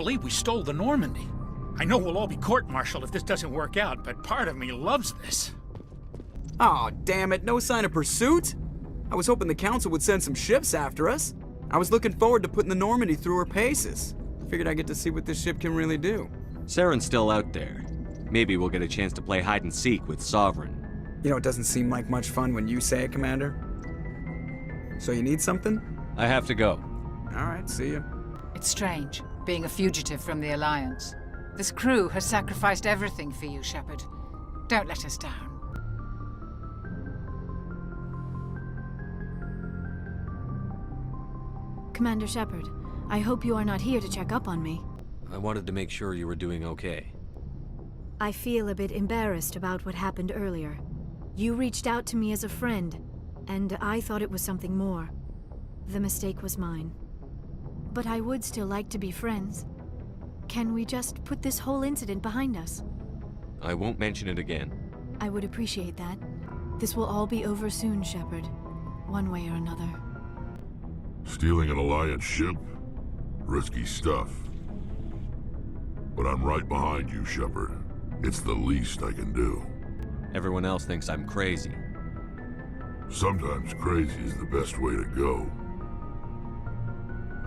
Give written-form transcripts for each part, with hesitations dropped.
believe we stole the Normandy. I know we'll all be court-martialed if this doesn't work out, but part of me loves this. Aw, damn it, no sign of pursuit? I was hoping the Council would send some ships after us. I was looking forward to putting the Normandy through her paces. Figured I'd get to see what this ship can really do. Saren's still out there. Maybe we'll get a chance to play hide-and-seek with Sovereign. You know, it doesn't seem like much fun when you say it, Commander. So you need something? I have to go. Alright, see ya. It's strange, being a fugitive from the Alliance. This crew has sacrificed everything for you, Shepard. Don't let us down. Commander Shepard, I hope you are not here to check up on me. I wanted to make sure you were doing okay. I feel a bit embarrassed about what happened earlier. You reached out to me as a friend, and I thought it was something more. The mistake was mine. But I would still like to be friends. Can we just put this whole incident behind us? I won't mention it again. I would appreciate that. This will all be over soon, Shepard. One way or another. Stealing an Alliance ship? Risky stuff. But I'm right behind you, Shepard. It's the least I can do. Everyone else thinks I'm crazy. Sometimes crazy is the best way to go.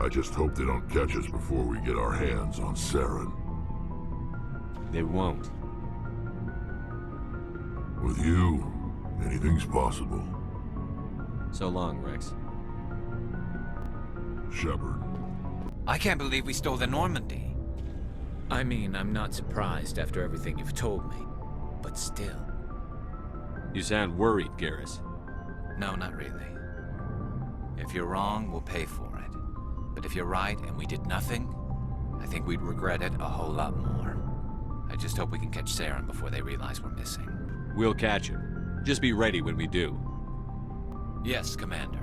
I just hope they don't catch us before we get our hands on Saren. They won't. With you, anything's possible. So long, Wrex. Shepard. I can't believe we stole the Normandy. I mean, I'm not surprised after everything you've told me, but still. You sound worried, Garrus. No, not really. If you're wrong, we'll pay for it. But if you're right and we did nothing, I think we'd regret it a whole lot more. I just hope we can catch Saren before they realize we're missing. We'll catch him. Just be ready when we do. Yes, Commander.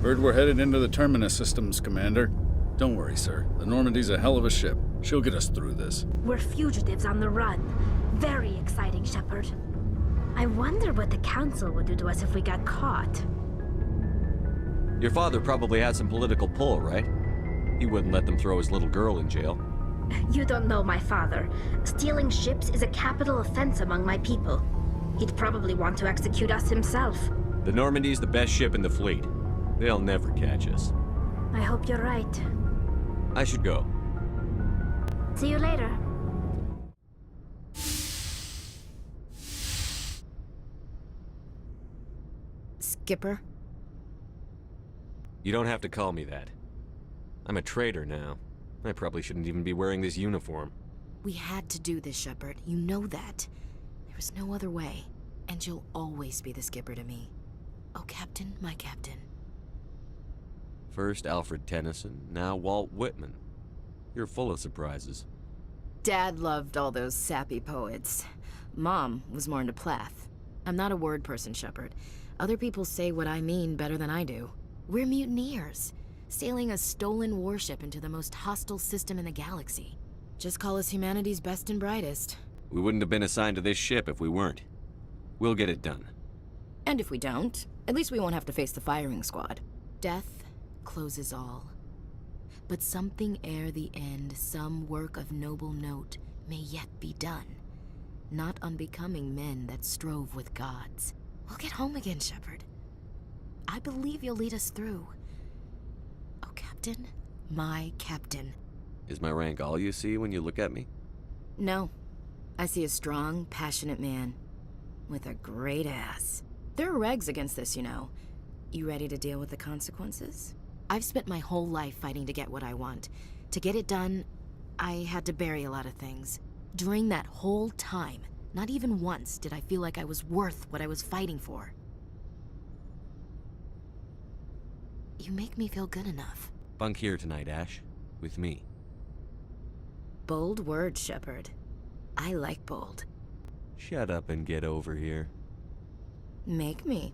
Heard we're headed into the Terminus systems, Commander. Don't worry, sir. The Normandy's a hell of a ship. She'll get us through this. We're fugitives on the run. Very exciting, Shepard. I wonder what the Council would do to us if we got caught. Your father probably had some political pull, right? He wouldn't let them throw his little girl in jail. You don't know my father. Stealing ships is a capital offense among my people. He'd probably want to execute us himself. The Normandy's the best ship in the fleet. They'll never catch us. I hope you're right. I should go. See you later. Skipper? You don't have to call me that. I'm a traitor now. I probably shouldn't even be wearing this uniform. We had to do this, Shepard. You know that. There was no other way. And you'll always be the skipper to me. Oh, Captain, my Captain. First Alfred Tennyson, now Walt Whitman. You're full of surprises. Dad loved all those sappy poets. Mom was more into Plath. I'm not a word person, Shepard. Other people say what I mean better than I do. We're mutineers, sailing a stolen warship into the most hostile system in the galaxy. Just call us humanity's best and brightest. We wouldn't have been assigned to this ship if we weren't. We'll get it done. And if we don't, at least we won't have to face the firing squad. Death closes all. But something ere the end, some work of noble note, may yet be done. Not unbecoming men that strove with gods. We'll get home again, Shepard. I believe you'll lead us through. Oh, Captain, my Captain. Is my rank all you see when you look at me? No. I see a strong, passionate man. With a great ass. There are regs against this, you know. You ready to deal with the consequences? I've spent my whole life fighting to get what I want. To get it done, I had to bury a lot of things. During that whole time, not even once did I feel like I was worth what I was fighting for. You make me feel good enough. Bunk here tonight, Ash. With me. Bold words, Shepard. I like bold. Shut up and get over here. Make me.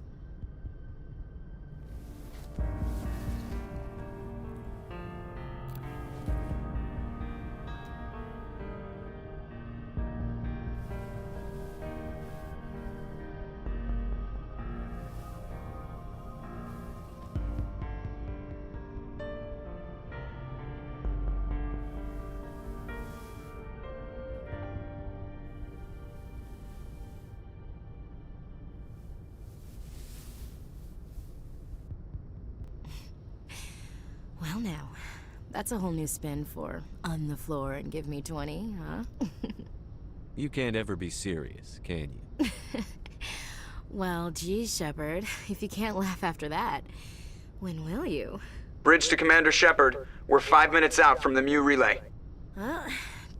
now. That's a whole new spin for on the floor and give me 20, huh? You can't ever be serious, can you? Well, geez, Shepard, if you can't laugh after that, when will you? Bridge to Commander Shepard. We're 5 minutes out from the Mu relay. Well,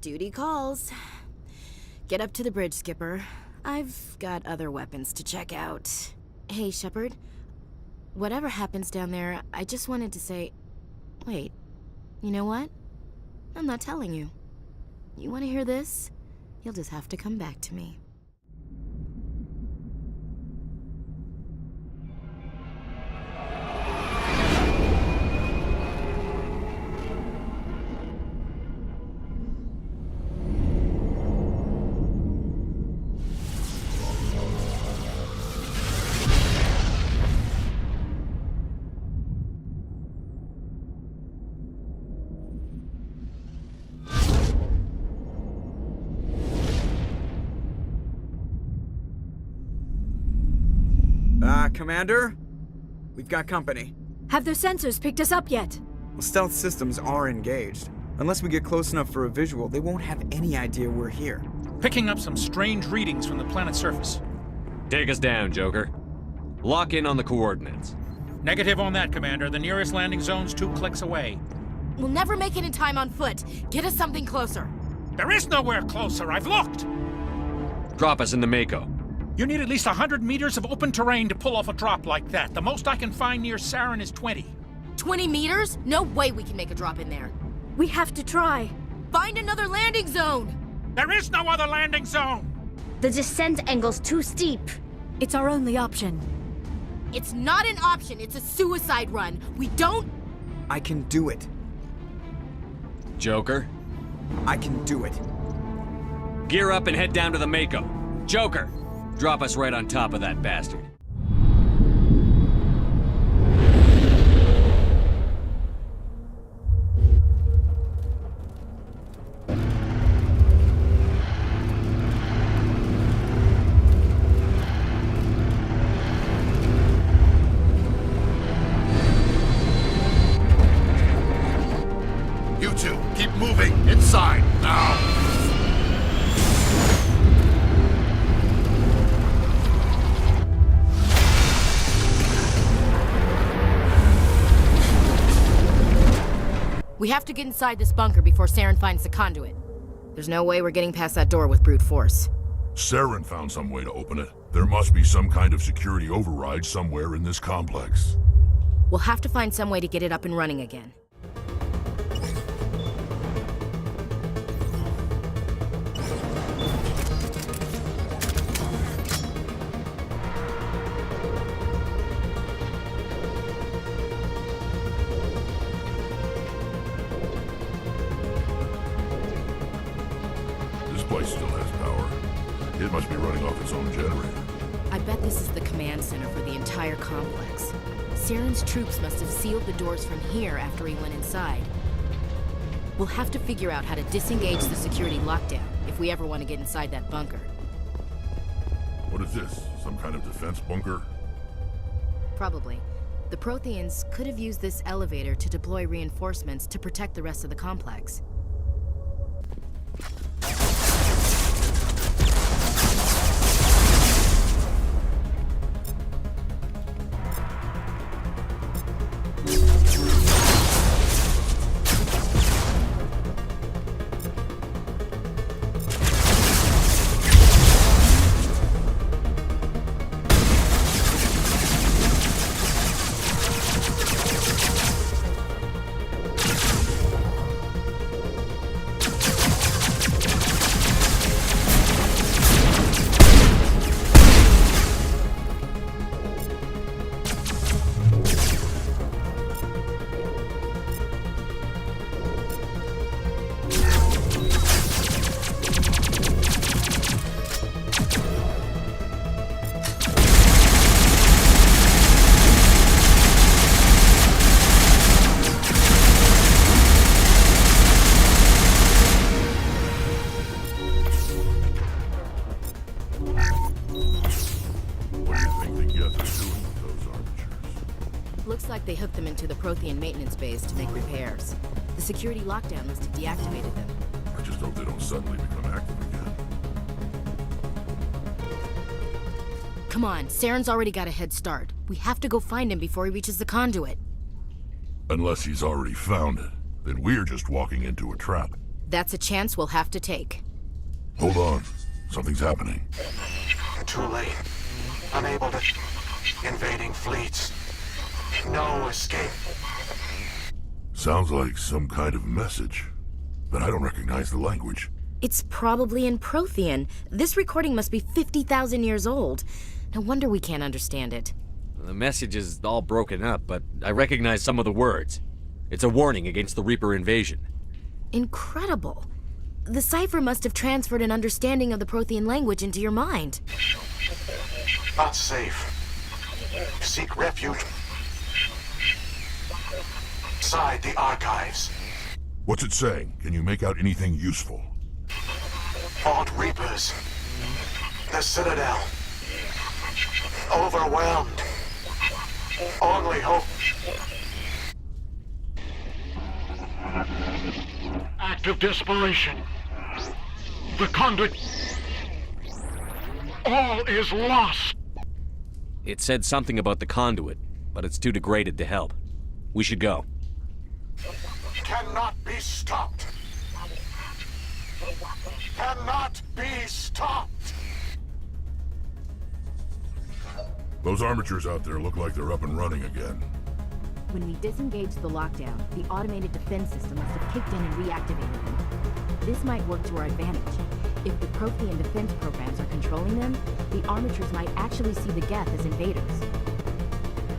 duty calls. Get up to the bridge, Skipper. I've got other weapons to check out. Hey, Shepard. Whatever happens down there, I just wanted to say... Wait, you know what? I'm not telling you. You want to hear this? You'll just have to come back to me. Commander? We've got company. Have their sensors picked us up yet? Well, stealth systems are engaged. Unless we get close enough for a visual, they won't have any idea we're here. Picking up some strange readings from the planet's surface. Take us down, Joker. Lock in on the coordinates. Negative on that, Commander. The nearest landing zone's 2 clicks away. We'll never make it in time on foot. Get us something closer. There is nowhere closer. I've looked. Drop us in the Mako. You need at least 100 meters of open terrain to pull off a drop like that. The most I can find near Saren is 20. 20 meters? No way we can make a drop in there. We have to try. Find another landing zone! There is no other landing zone! The descent angle's too steep. It's our only option. It's not an option, it's a suicide run. We don't... I can do it. Joker, I can do it. gear up and head down to the Mako. Joker, drop us right on top of that bastard. You two, keep moving! Inside, now! We have to get inside this bunker before Saren finds the conduit. There's no way we're getting past that door with brute force. Saren found some way to open it. There must be some kind of security override somewhere in this complex. We'll have to find some way to get it up and running again. This place still has power. It must be running off its own generator. I bet this is the command center for the entire complex. Saren's troops must have sealed the doors from here after he went inside. We'll have to figure out how to disengage the security lockdown if we ever want to get inside that bunker. What is this? Some kind of defense bunker? Probably. The Protheans could have used this elevator to deploy reinforcements to protect the rest of the complex. Looks like they hooked them into the Prothean maintenance base to make repairs. The security lockdown must have deactivated them. I just hope they don't suddenly become active again. Come on, Saren's already got a head start. We have to go find him before he reaches the conduit. Unless he's already found it, then we're just walking into a trap. That's a chance we'll have to take. Hold on. Something's happening. Too late. Unable to... Invading fleets. No escape. Sounds like some kind of message, but I don't recognize the language. It's probably in Prothean. This recording must be 50,000 years old. No wonder we can't understand it. The message is all broken up, but I recognize some of the words. It's a warning against the Reaper invasion. Incredible. The cipher must have transferred an understanding of the Prothean language into your mind. Not safe. Seek refuge. Inside the archives. What's it saying? Can you make out anything useful? Vault Reapers. The Citadel. Overwhelmed. Only hope. Act of desperation. The conduit. All is lost. It said something about the conduit, but it's too degraded to help. We should go. Cannot be stopped. Cannot be stopped. Those armatures out there look like they're up and running again. When we disengaged the lockdown, the automated defense system must have kicked in and reactivated them. This might work to our advantage. If the Prothean defense programs are controlling them, the armatures might actually see the Geth as invaders.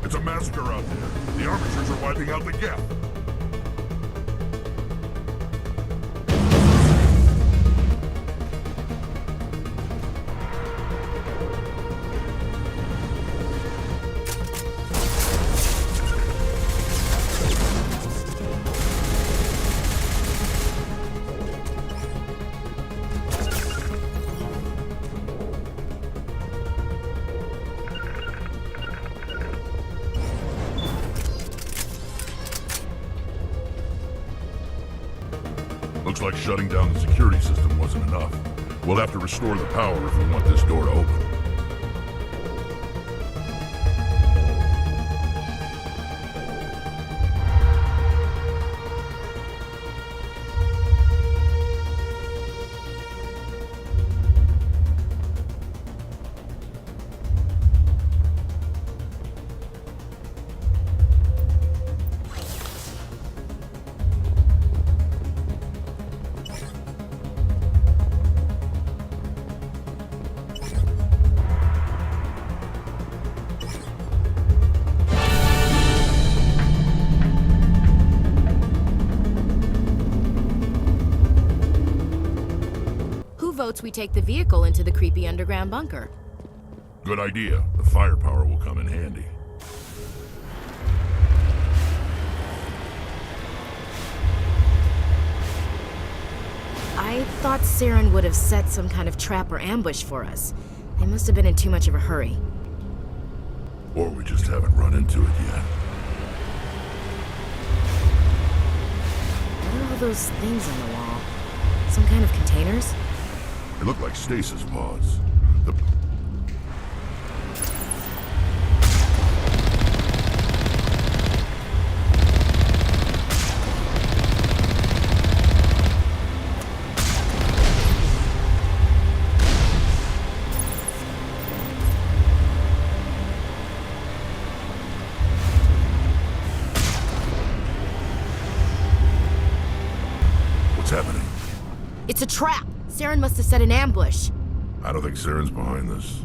It's a massacre out there. The armatures are wiping out the Geth. Looks like shutting down the security system wasn't enough. We'll have to restore the power if we want this door to open. Votes we take the vehicle into the creepy underground bunker. Good idea. The firepower will come in handy. I thought Saren would have set some kind of trap or ambush for us. They must have been in too much of a hurry. Or we just haven't run into it yet. What are all those things on the wall? Some kind of containers? They look like stasis pods. What's happening? It's a trap! Saren must have set an ambush. I don't think Saren's behind this.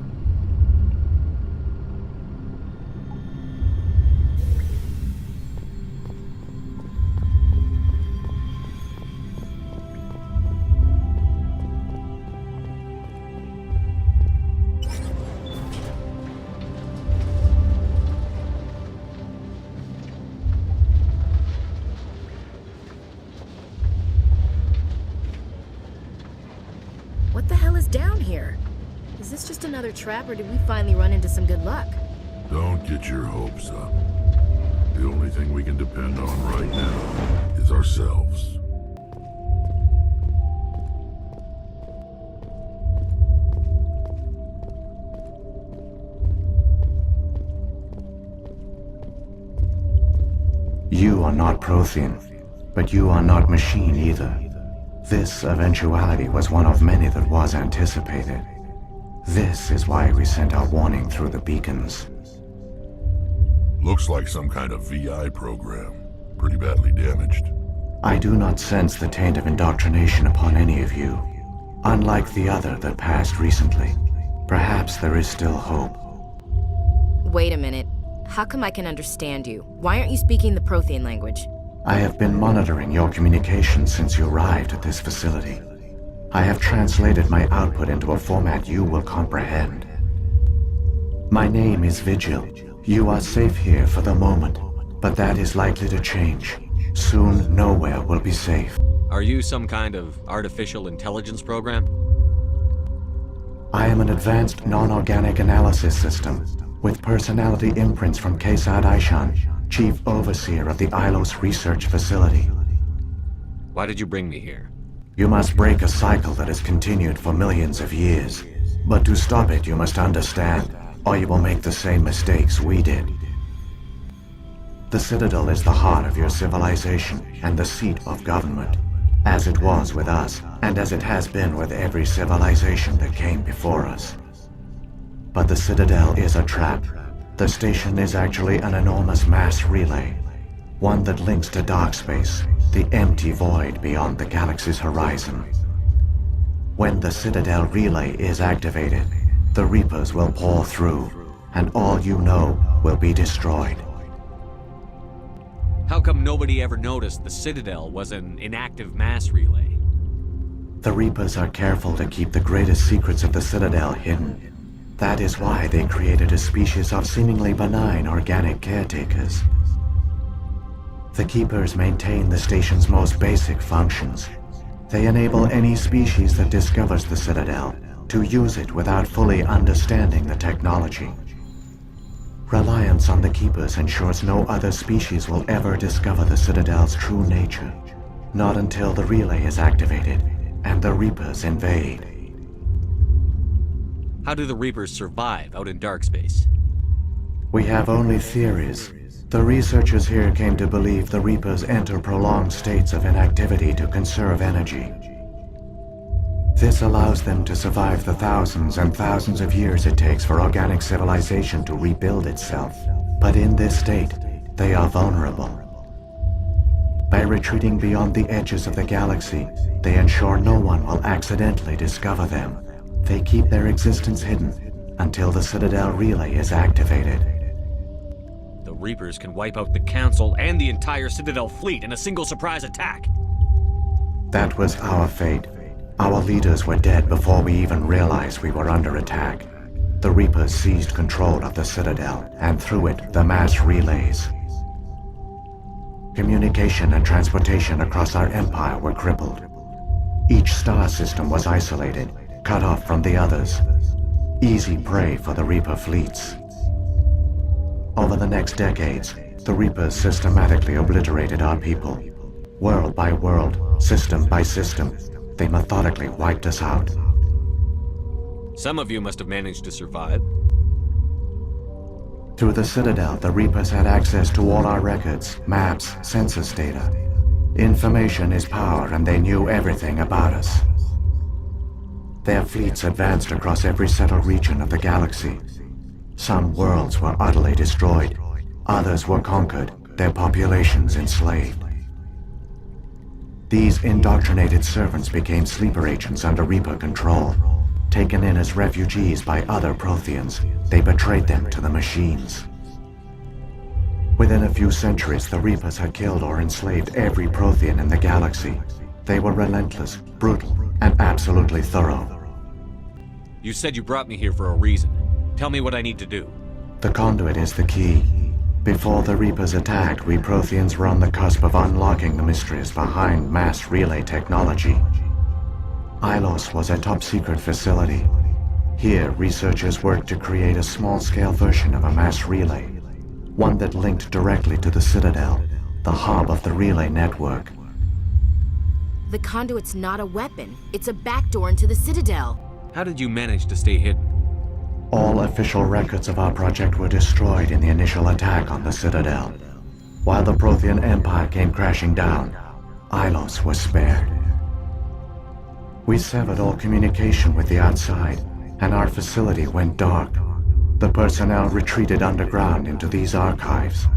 What the hell is down here? Is this just another trap, or did we finally run into some good luck? Don't get your hopes up. The only thing we can depend on right now is ourselves. You are not Prothean, but you are not machine either. This eventuality was one of many that was anticipated. This is why we sent our warning through the beacons. Looks like some kind of VI program. Pretty badly damaged. I do not sense the taint of indoctrination upon any of you. Unlike the other that passed recently, perhaps there is still hope. Wait a minute. How come I can understand you? Why aren't you speaking the Prothean language? I have been monitoring your communications since you arrived at this facility. I have translated my output into a format you will comprehend. My name is Vigil. You are safe here for the moment, but that is likely to change. Soon, nowhere will be safe. Are you some kind of artificial intelligence program? I am an advanced non-organic analysis system, with personality imprints from Kesad Aishan, Chief Overseer of the Ilos Research Facility. Why did you bring me here? You must break a cycle that has continued for millions of years. But to stop it, you must understand, or you will make the same mistakes we did. The Citadel is the heart of your civilization and the seat of government, as it was with us, and as it has been with every civilization that came before us. But the Citadel is a trap. The station is actually an enormous mass relay, one that links to dark space, the empty void beyond the galaxy's horizon. When the Citadel relay is activated, the Reapers will pour through, and all you know will be destroyed. How come nobody ever noticed the Citadel was an inactive mass relay? The Reapers are careful to keep the greatest secrets of the Citadel hidden. That is why they created a species of seemingly benign organic caretakers. The Keepers maintain the station's most basic functions. They enable any species that discovers the Citadel to use it without fully understanding the technology. Reliance on the Keepers ensures no other species will ever discover the Citadel's true nature, not until the relay is activated and the Reapers invade. How do the Reapers survive out in dark space? We have only theories. The researchers here came to believe the Reapers enter prolonged states of inactivity to conserve energy. This allows them to survive the thousands and thousands of years it takes for organic civilization to rebuild itself. But in this state, they are vulnerable. By retreating beyond the edges of the galaxy, they ensure no one will accidentally discover them. They keep their existence hidden until the Citadel relay is activated. The Reapers can wipe out the Council and the entire Citadel fleet in a single surprise attack. That was our fate. Our leaders were dead before we even realized we were under attack. The Reapers seized control of the Citadel, and through it, the mass relays. Communication and transportation across our empire were crippled. Each star system was isolated, cut off from the others. Easy prey for the Reaper fleets. Over the next decades, the Reapers systematically obliterated our people. World by world, system by system, they methodically wiped us out. Some of you must have managed to survive. Through the Citadel, the Reapers had access to all our records, maps, census data. Information is power, and they knew everything about us. Their fleets advanced across every settled region of the galaxy. Some worlds were utterly destroyed, others were conquered, their populations enslaved. These indoctrinated servants became sleeper agents under Reaper control. Taken in as refugees by other Protheans, they betrayed them to the machines. Within a few centuries, the Reapers had killed or enslaved every Prothean in the galaxy. They were relentless, brutal, and absolutely thorough. You said you brought me here for a reason. Tell me what I need to do. The conduit is the key. Before the Reapers attacked, we Protheans were on the cusp of unlocking the mysteries behind mass relay technology. Ilos was a top-secret facility. Here, researchers worked to create a small-scale version of a mass relay. one that linked directly to the Citadel, the hub of the relay network. The conduit's not a weapon. It's a backdoor into the Citadel. How did you manage to stay hidden? All official records of our project were destroyed in the initial attack on the Citadel. While the Prothean Empire came crashing down, Ilos was spared. We severed all communication with the outside, and our facility went dark. The personnel retreated underground into these archives.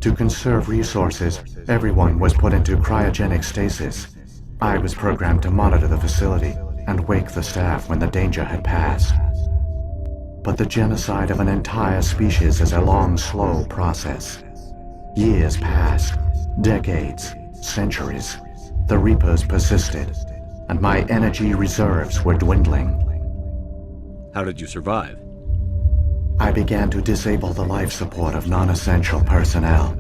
To conserve resources, everyone was put into cryogenic stasis. I was programmed to monitor the facility and wake the staff when the danger had passed. But the genocide of an entire species is a long, slow process. Years passed, decades, centuries. The Reapers persisted, and my energy reserves were dwindling. How did you survive? I began to disable the life support of non-essential personnel.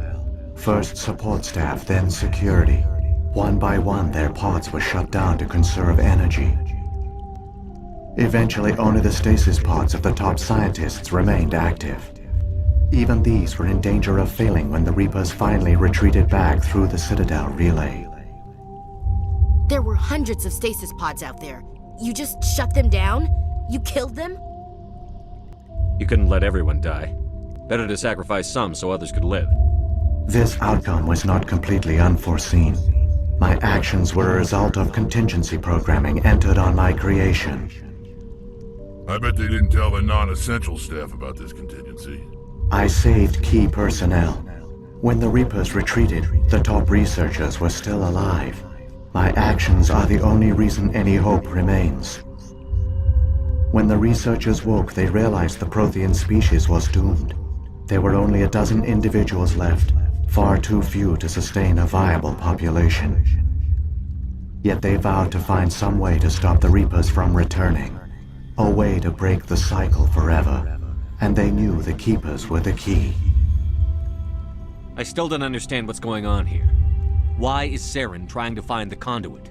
First support staff, then security. One by one, their pods were shut down to conserve energy. Eventually, only the stasis pods of the top scientists remained active. Even these were in danger of failing when the Reapers finally retreated back through the Citadel relay. There were hundreds of stasis pods out there. You just shut them down? You killed them? You couldn't let everyone die. Better to sacrifice some so others could live. This outcome was not completely unforeseen. My actions were a result of contingency programming entered on my creation. I bet they didn't tell the non-essential staff about this contingency. I saved key personnel. When the Reapers retreated, the top researchers were still alive. My actions are the only reason any hope remains. When the researchers woke, they realized the Prothean species was doomed. There were only a dozen individuals left, far too few to sustain a viable population. Yet they vowed to find some way to stop the Reapers from returning. A way to break the cycle forever. And they knew the Keepers were the key. I still don't understand what's going on here. Why is Saren trying to find the conduit?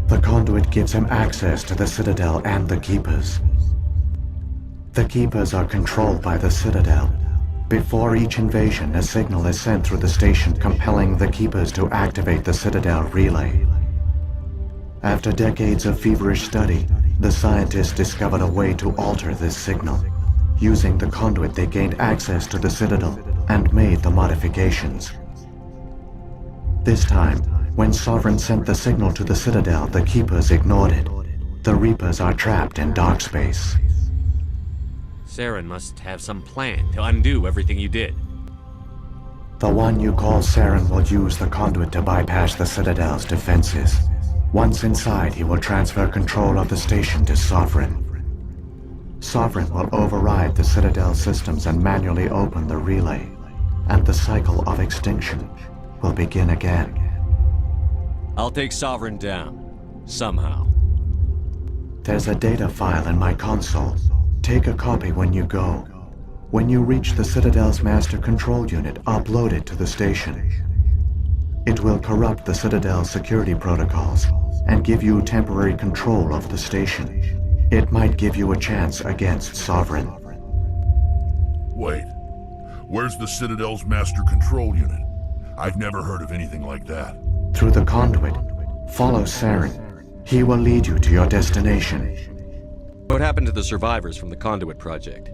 The conduit gives him access to the Citadel and the Keepers. The Keepers are controlled by the Citadel. Before each invasion, a signal is sent through the station compelling the Keepers to activate the Citadel relay. After decades of feverish study, the scientists discovered a way to alter this signal. Using the conduit, they gained access to the Citadel and made the modifications. This time, when Sovereign sent the signal to the Citadel, the Keepers ignored it. The Reapers are trapped in dark space. Saren must have some plan to undo everything you did. The one you call Saren will use the conduit to bypass the Citadel's defenses. Once inside, he will transfer control of the station to Sovereign. Sovereign will override the Citadel systems and manually open the relay, and the cycle of extinction will begin again. I'll take Sovereign down. Somehow. There's a data file in my console. Take a copy when you go. When you reach the Citadel's master control unit, upload it to the station. It will corrupt the Citadel's security protocols and give you temporary control of the station. It might give you a chance against Sovereign. Wait. Where's the Citadel's master control unit? I've never heard of anything like that. Through the conduit. Follow Saren. He will lead you to your destination. What happened to the survivors from the Conduit project?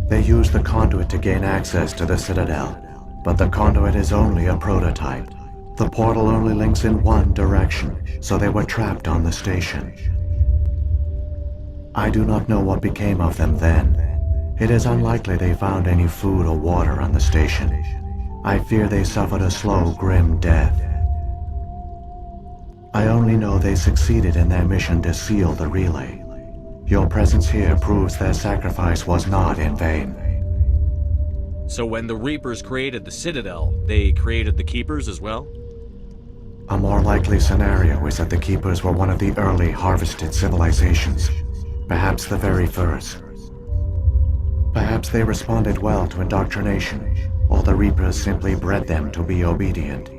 They used the conduit to gain access to the Citadel, but the conduit is only a prototype. The portal only links in one direction, so they were trapped on the station. I do not know what became of them then. It is unlikely they found any food or water on the station. I fear they suffered a slow, grim death. I only know they succeeded in their mission to seal the relay. Your presence here proves their sacrifice was not in vain. So when the Reapers created the Citadel, they created the Keepers as well? A more likely scenario is that the Keepers were one of the early harvested civilizations, perhaps the very first. Perhaps they responded well to indoctrination, or the Reapers simply bred them to be obedient.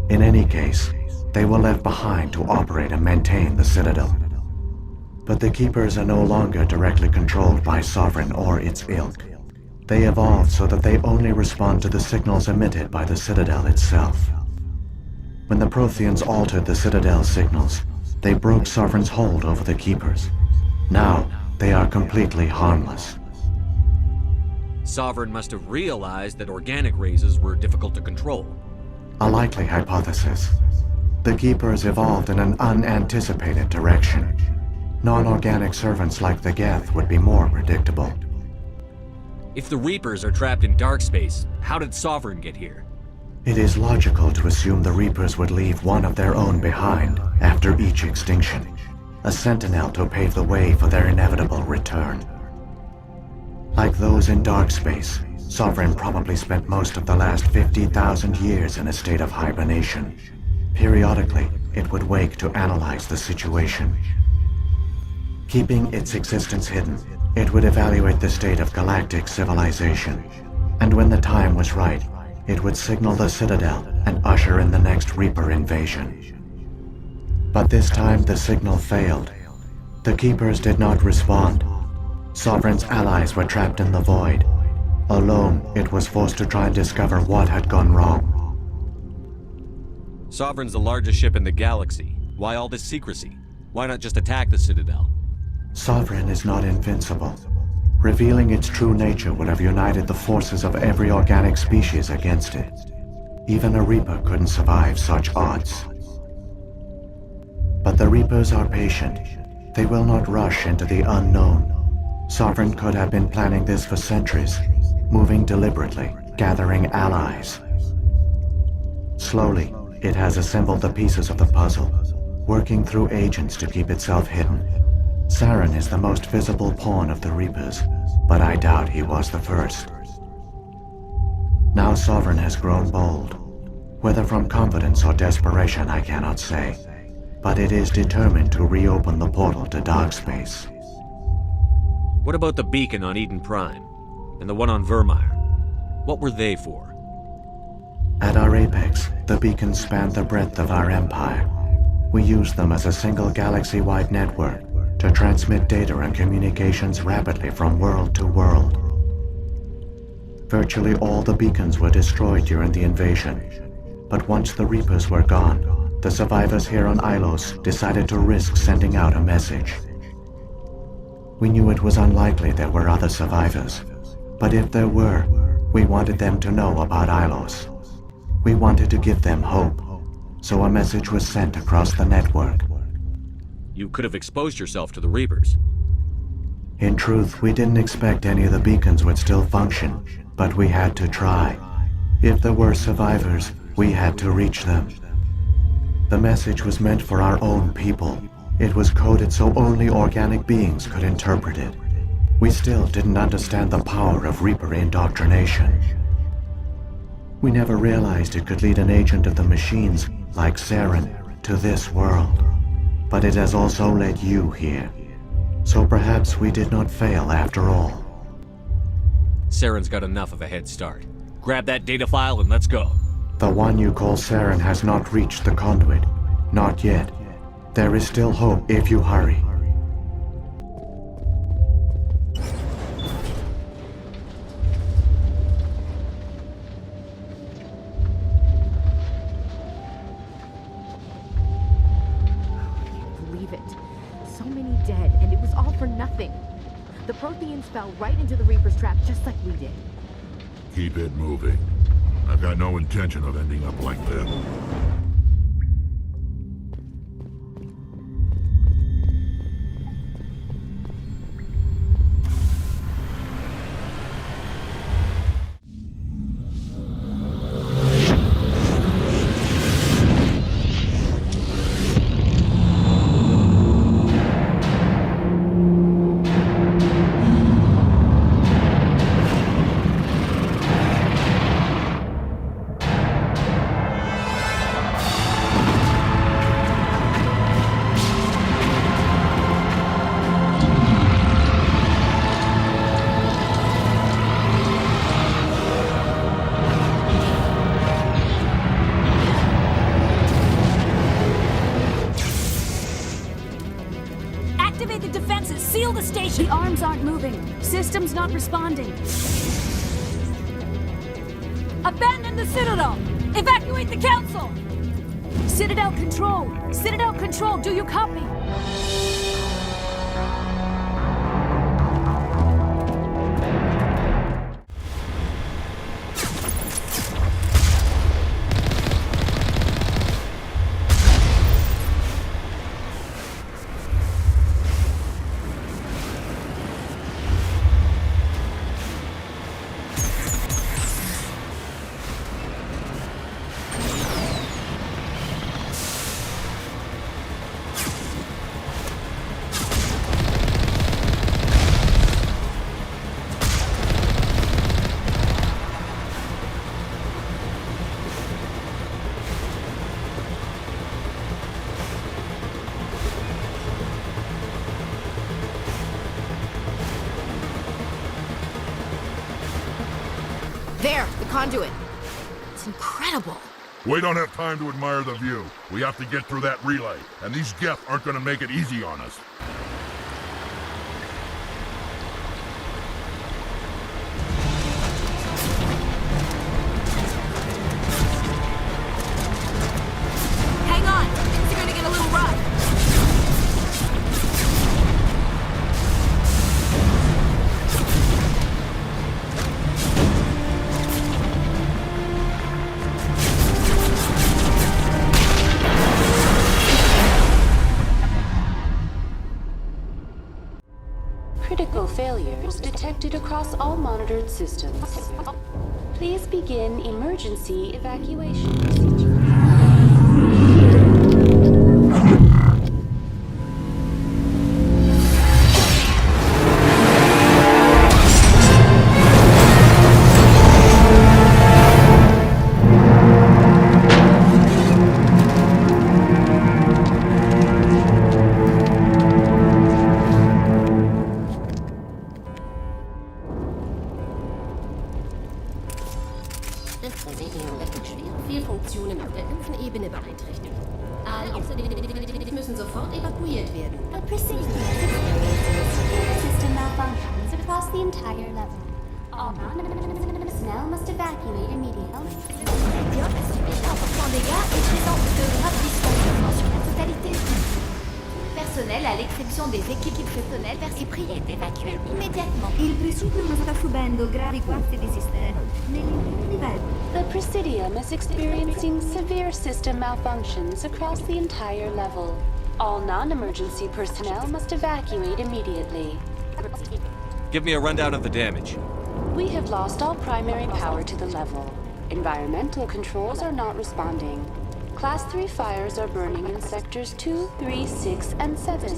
In any case, they were left behind to operate and maintain the Citadel. But the Keepers are no longer directly controlled by Sovereign or its ilk. They evolved so that they only respond to the signals emitted by the Citadel itself. When the Protheans altered the Citadel's signals, they broke Sovereign's hold over the Keepers. Now, they are completely harmless. Sovereign must have realized that organic races were difficult to control. A likely hypothesis. The Keepers evolved in an unanticipated direction. Non-organic servants like the Geth would be more predictable. If the Reapers are trapped in dark space, how did Sovereign get here? It is logical to assume the Reapers would leave one of their own behind after each extinction. A sentinel to pave the way for their inevitable return. Like those in dark space, Sovereign probably spent most of the last 50,000 years in a state of hibernation. Periodically, it would wake to analyze the situation. Keeping its existence hidden, it would evaluate the state of galactic civilization. And when the time was right, it would signal the Citadel and usher in the next Reaper invasion. But this time the signal failed. The Keepers did not respond. Sovereign's allies were trapped in the void. Alone, it was forced to try and discover what had gone wrong. Sovereign's the largest ship in the galaxy. Why all this secrecy? Why not just attack the Citadel? Sovereign is not invincible. Revealing its true nature would have united the forces of every organic species against it. Even a Reaper couldn't survive such odds. But the Reapers are patient. They will not rush into the unknown. Sovereign could have been planning this for centuries, moving deliberately, gathering allies. Slowly, it has assembled the pieces of the puzzle, working through agents to keep itself hidden. Saren is the most visible pawn of the Reapers, but I doubt he was the first. Now Sovereign has grown bold. Whether from confidence or desperation, I cannot say, but it is determined to reopen the portal to dark space. What about the beacon on Eden Prime? And the one on Vermeer? What were they for? At our apex, the beacons spanned the breadth of our empire. We used them as a single galaxy-wide network to transmit data and communications rapidly from world to world. Virtually all the beacons were destroyed during the invasion, but once the Reapers were gone, the survivors here on Ilos decided to risk sending out a message. We knew it was unlikely there were other survivors, but if there were, we wanted them to know about Ilos. We wanted to give them hope, so a message was sent across the network. You could have exposed yourself to the Reapers. In truth, we didn't expect any of the beacons would still function, but we had to try. If there were survivors, we had to reach them. The message was meant for our own people. It was coded so only organic beings could interpret it. We still didn't understand the power of Reaper indoctrination. We never realized it could lead an agent of the machines, like Saren, to this world. But it has also led you here. So perhaps we did not fail after all. Saren's got enough of a head start. Grab that data file and let's go. The one you call Saren has not reached the conduit. Not yet. There is still hope if you hurry. Dead, and it was all for nothing. The Protheans fell right into the Reaper's trap just like we did. Keep it moving. I've got no intention of ending up like that. Seal the station! The arms aren't moving. System's not responding. Abandon the Citadel! Evacuate the Council! Citadel Control! Citadel Control, do you copy? There, the conduit. It's incredible. We don't have time to admire the view. We have to get through that relay, and these Geth aren't gonna make it easy on us. Hang on! Things are gonna get a little rough. Critical failures detected across all monitored systems. Please begin emergency evacuation procedure. Viele Funktionen auf der ganzen Ebene beeinträchtigt. Alle Außerdem müssen sofort evakuiert werden. A precision system malfunctions across the entire level. All personnel must evacuate immediately. Les dégâts et présente de graves dysfonctionnements sur la totalité. Personnel, à l'exception des équipes personnelles, est prié d'évacuer immédiatement. Il Presidium sta subendo gravi guasti di sistema nell'intero livello. The Presidium is experiencing severe system malfunctions across the entire level. All non-emergency personnel must evacuate immediately. Give me a rundown of the damage. We have lost all primary power to the level. Environmental controls are not responding. Class 3 fires are burning in sectors 2, 3, 6, and 7.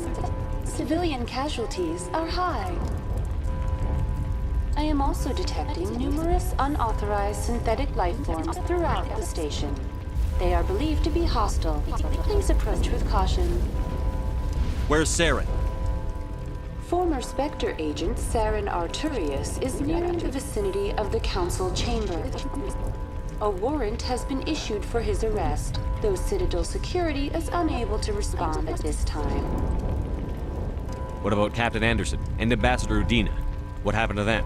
Civilian casualties are high. I am also detecting numerous unauthorized synthetic life forms throughout the station. They are believed to be hostile. Please approach with caution. Where's Saren? Former Spectre agent Saren Arturius is nearing the vicinity of the Council chamber. A warrant has been issued for his arrest, though Citadel security is unable to respond at this time. What about Captain Anderson and Ambassador Udina? What happened to them?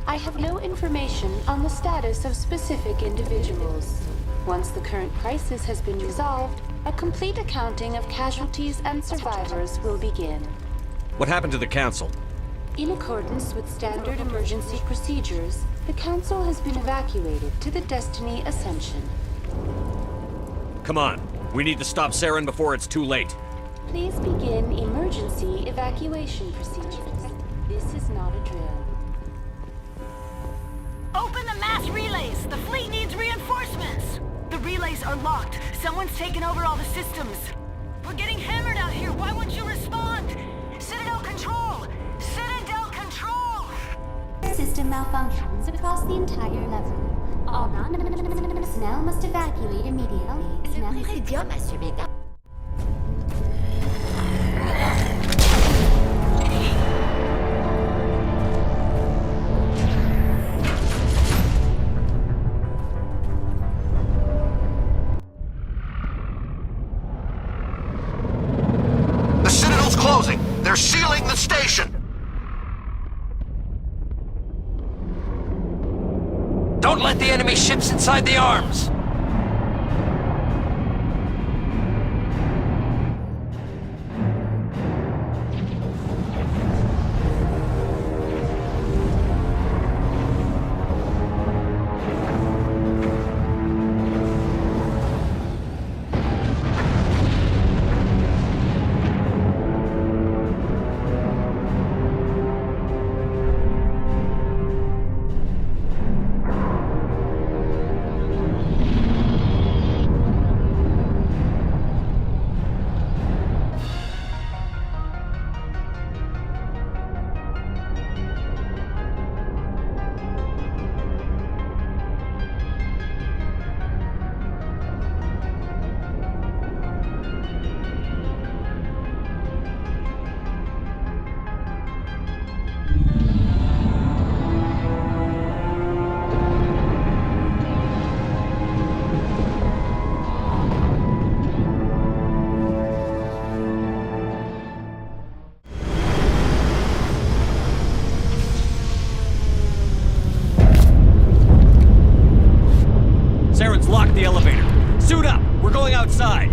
I have no information on the status of specific individuals. Once the current crisis has been resolved, a complete accounting of casualties and survivors will begin. What happened to the Council? In accordance with standard emergency procedures, the Council has been evacuated to the Destiny Ascension. Come on. We need to stop Saren before it's too late. Please begin emergency evacuation procedures. This is not a drill. Open the mass relays! The fleet needs reinforcements! The relays are locked. Someone's taken over all the systems. We're getting hammered out here. Why won't you respond? Citadel Control! Citadel Control! System malfunctions across the entire level. All non-personnel must evacuate immediately. Le Presidium a subi. The Citadel's closing! They're sealing the station! Don't let the enemy ships inside the arms! Saren's locked the elevator. Suit up! We're going outside!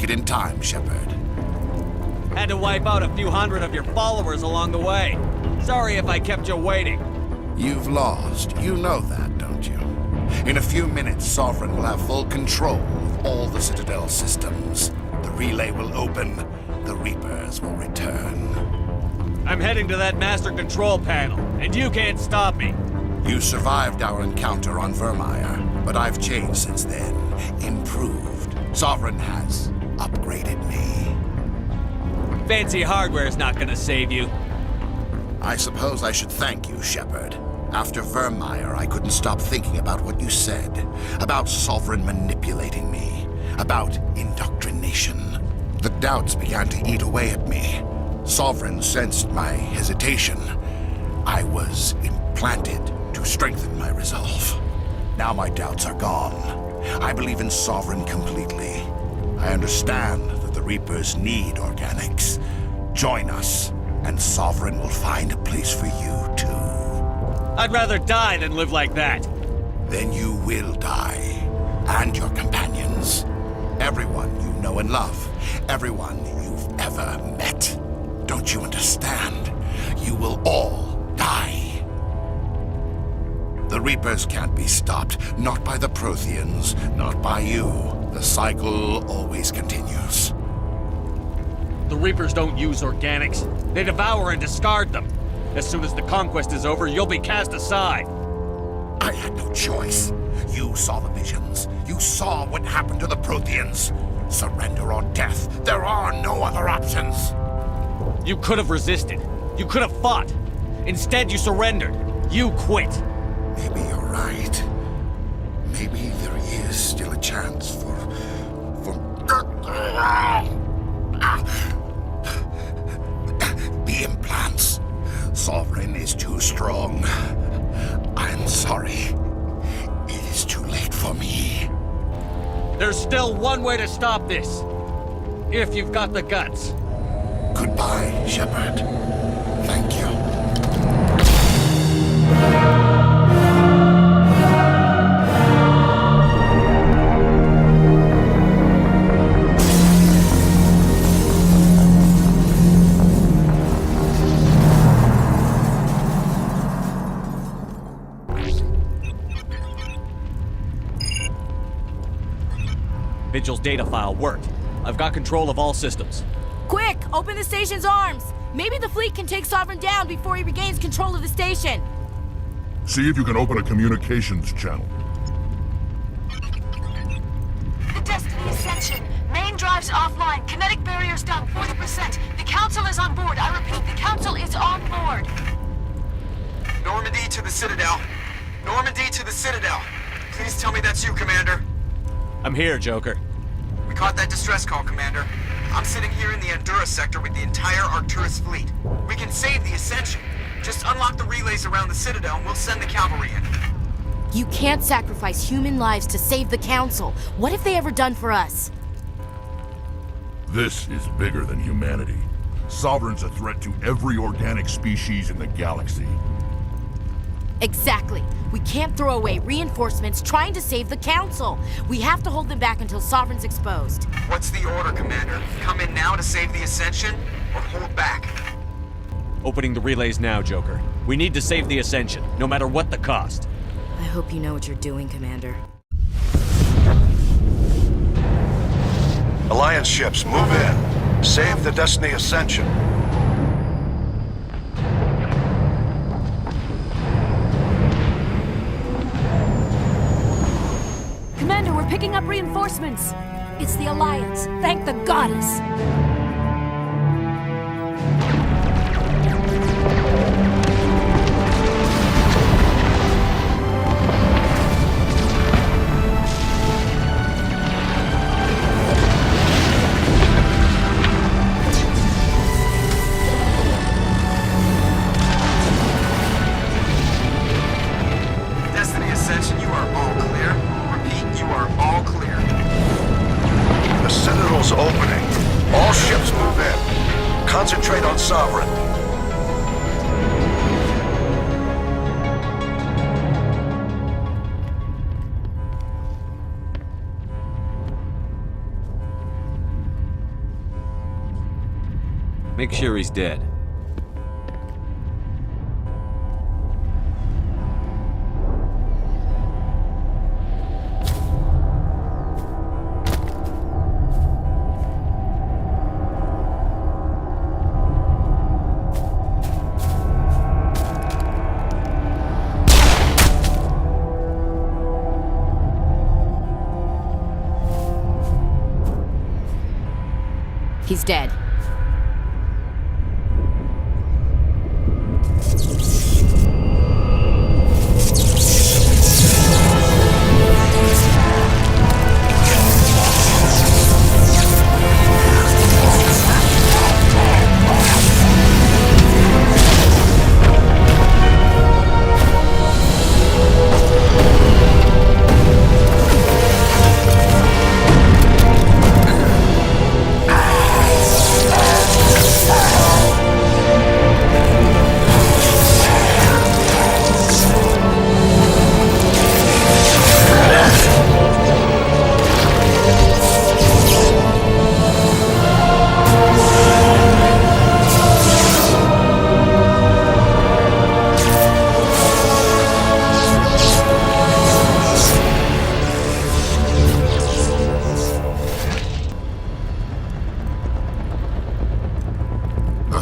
make it in time, Shepard. Had to wipe out a few hundred of your followers along the way. Sorry if I kept you waiting. You've lost. You know that, don't you? In a few minutes, Sovereign will have full control of all the Citadel systems. The relay will open. The Reapers will return. I'm heading to that master control panel, and you can't stop me. You survived our encounter on Vermeer, but I've changed since then. Improved. Sovereign has upgraded me. Fancy hardware's not gonna save you. I suppose I should thank you, Shepard. After Vermeer, I couldn't stop thinking about what you said. About Sovereign manipulating me. About indoctrination. The doubts began to eat away at me. Sovereign sensed my hesitation. I was implanted to strengthen my resolve. Now my doubts are gone. I believe in Sovereign completely. I understand that the Reapers need organics. Join us, and Sovereign will find a place for you, too. I'd rather die than live like that. Then you will die. And your companions. Everyone you know and love. Everyone you've ever met. Don't you understand? You will all die. The Reapers can't be stopped. Not by the Protheans. Not by you. The cycle always continues. The Reapers don't use organics. They devour and discard them. As soon as the conquest is over, you'll be cast aside. I had no choice. You saw the visions. You saw what happened to the Protheans. Surrender or death. There are no other options. You could have resisted. You could have fought. Instead, you surrendered. You quit. Maybe you're right. Maybe there is still a chance for... The implants. Sovereign is too strong. I'm sorry. It is too late for me. There's still one way to stop this. If you've got the guts. Goodbye, Shepard. Thank you. Vigil's data file worked. I've got control of all systems. Quick! Open the station's arms! Maybe the fleet can take Sovereign down before he regains control of the station. See if you can open a communications channel. The Destiny Ascension. Main drives offline. Kinetic barriers down 40%. The Council is on board. I repeat, the Council is on board. Normandy to the Citadel. Normandy to the Citadel. Please tell me that's you, Commander. I'm here, Joker. We caught that distress call, Commander. I'm sitting here in the Andurra sector with the entire Arcturus fleet. We can save the Ascension. Just unlock the relays around the Citadel and we'll send the cavalry in. You can't sacrifice human lives to save the Council. What have they ever done for us? This is bigger than humanity. Sovereign's a threat to every organic species in the galaxy. Exactly. We can't throw away reinforcements trying to save the Council. We have to hold them back until Sovereign's exposed. What's the order, Commander? Come in now to save the Ascension, or hold back? Opening the relays now, Joker. We need to save the Ascension, no matter what the cost. I hope you know what you're doing, Commander. Alliance ships, move in. Save the Destiny Ascension. Commander, we're picking up reinforcements. It's the Alliance. Thank the goddess. Destiny Ascension, you are all clear. Repeat, you are all clear. The Citadel's opening. All Make sure he's dead. He's dead.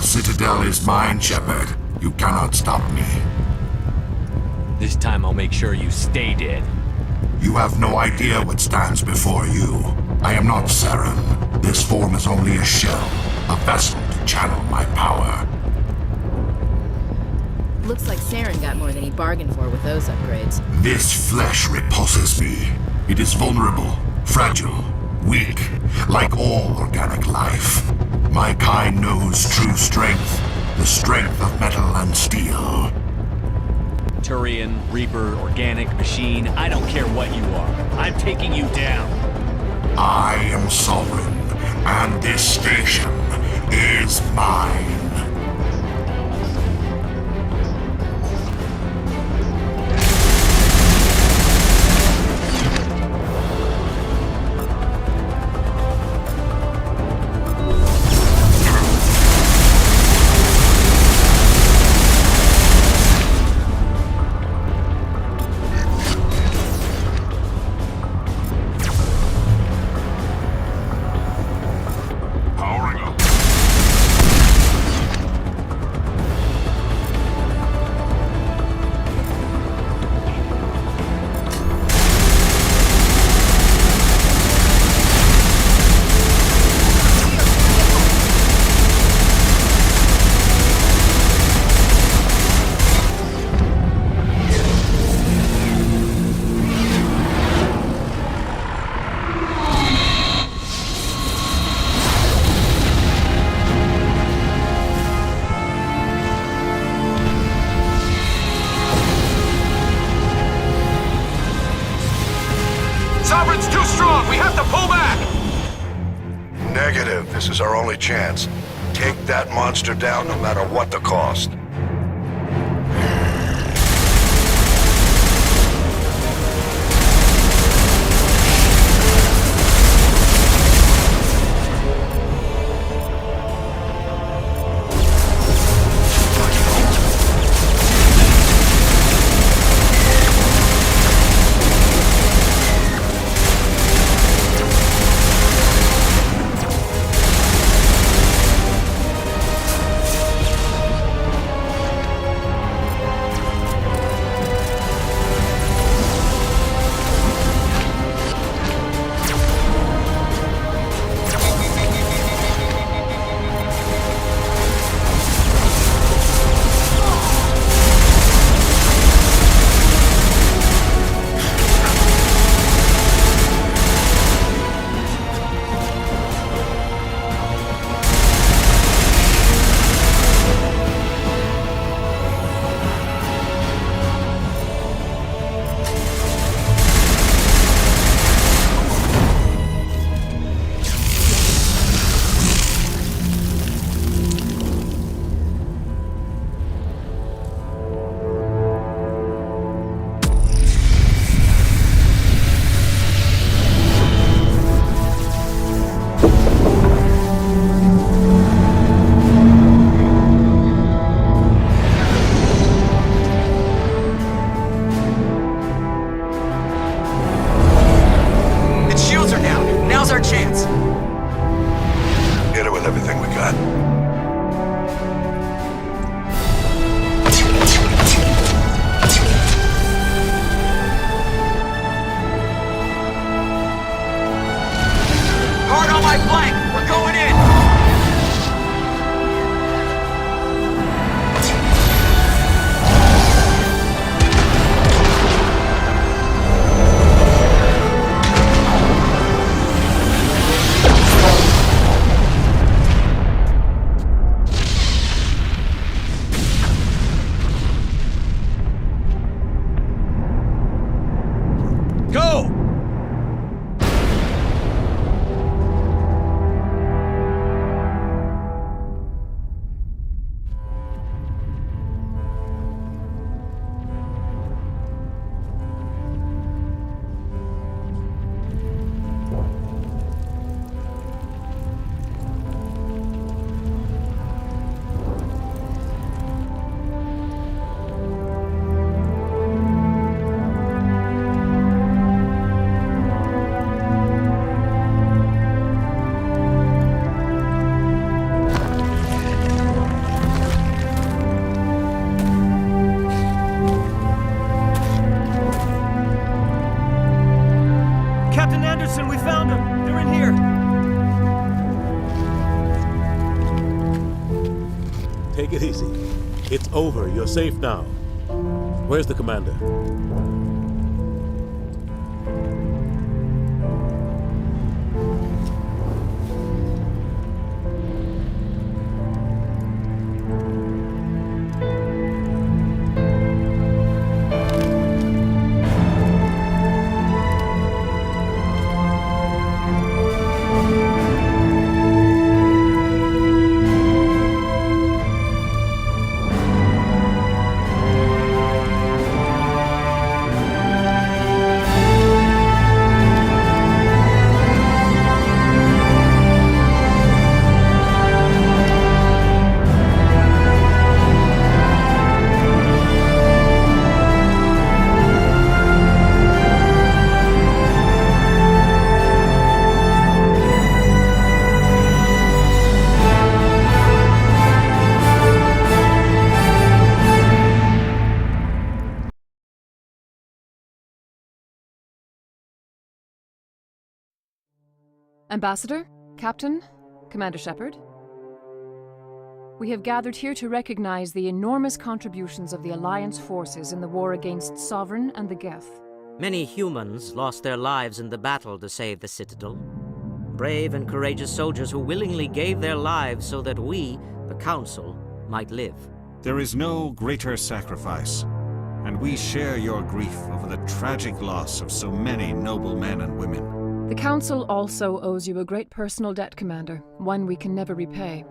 Citadel is mine, Shepard. You cannot stop me. This time I'll make sure you stay dead. You have no idea what stands before you. I am not Saren. This form is only a shell, a vessel to channel my power. Looks like Saren got more than he bargained for with those upgrades. This flesh repulses me. It is vulnerable, fragile, weak, like all organic life. My kind knows true strength, the strength of metal and steel. Turian, Reaper, organic, machine, I don't care what you are. I'm taking you down. I am sovereign, and this station is mine. Sovereign's too strong! We have to pull back! Negative. This is our only chance. Take that monster down no matter what the cost. Over. You're safe now. Where's the commander? Ambassador, Captain, Commander Shepard. We have gathered here to recognize the enormous contributions of the Alliance forces in the war against Sovereign and the Geth. Many humans lost their lives in the battle to save the Citadel. Brave and courageous soldiers who willingly gave their lives so that we, the Council, might live. There is no greater sacrifice, and we share your grief over the tragic loss of so many noble men and women. The Council also owes you a great personal debt, Commander, one we can never repay.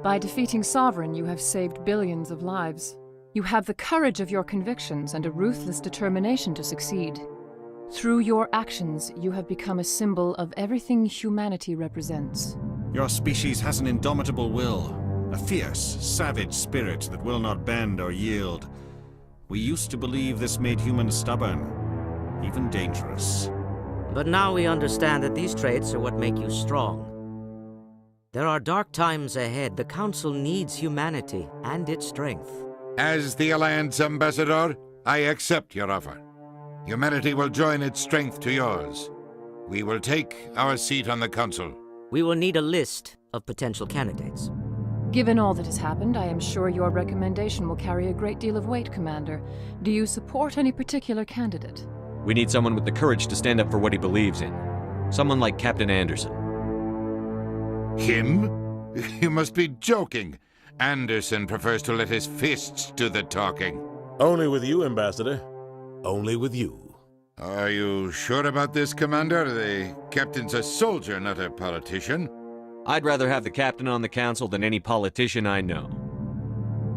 By defeating Sovereign, you have saved billions of lives. You have the courage of your convictions and a ruthless determination to succeed. Through your actions, you have become a symbol of everything humanity represents. Your species has an indomitable will, a fierce, savage spirit that will not bend or yield. We used to believe this made humans stubborn, even dangerous. But now we understand that these traits are what make you strong. There are dark times ahead. The Council needs humanity and its strength. As the Alliance Ambassador, I accept your offer. Humanity will join its strength to yours. We will take our seat on the Council. We will need a list of potential candidates. Given all that has happened, I am sure your recommendation will carry a great deal of weight, Commander. Do you support any particular candidate? We need someone with the courage to stand up for what he believes in. Someone like Captain Anderson. Him? You must be joking. Anderson prefers to let his fists do the talking. Only with you, Ambassador. Only with you. Are you sure about this, Commander? The captain's a soldier, not a politician. I'd rather have the captain on the council than any politician I know.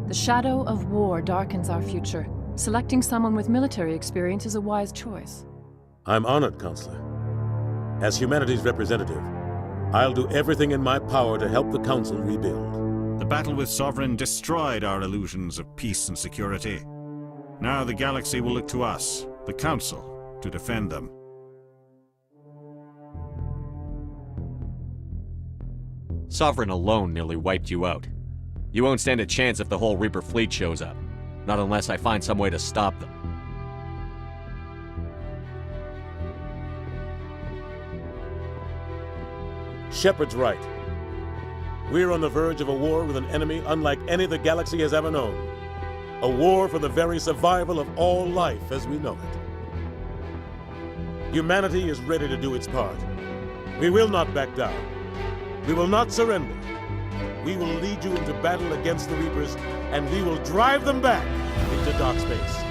The shadow of war darkens our future. Selecting someone with military experience is a wise choice. I'm honored, Counselor. As humanity's representative, I'll do everything in my power to help the Council rebuild. The battle with Sovereign destroyed our illusions of peace and security. Now the galaxy will look to us, the Council, to defend them. Sovereign alone nearly wiped you out. You won't stand a chance if the whole Reaper fleet shows up. Not unless I find some way to stop them. Shepard's right. We're on the verge of a war with an enemy unlike any the galaxy has ever known. A war for the very survival of all life as we know it. Humanity is ready to do its part. We will not back down. We will not surrender. We will lead you into battle against the Reapers, and we will drive them back into dark space.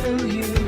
through you.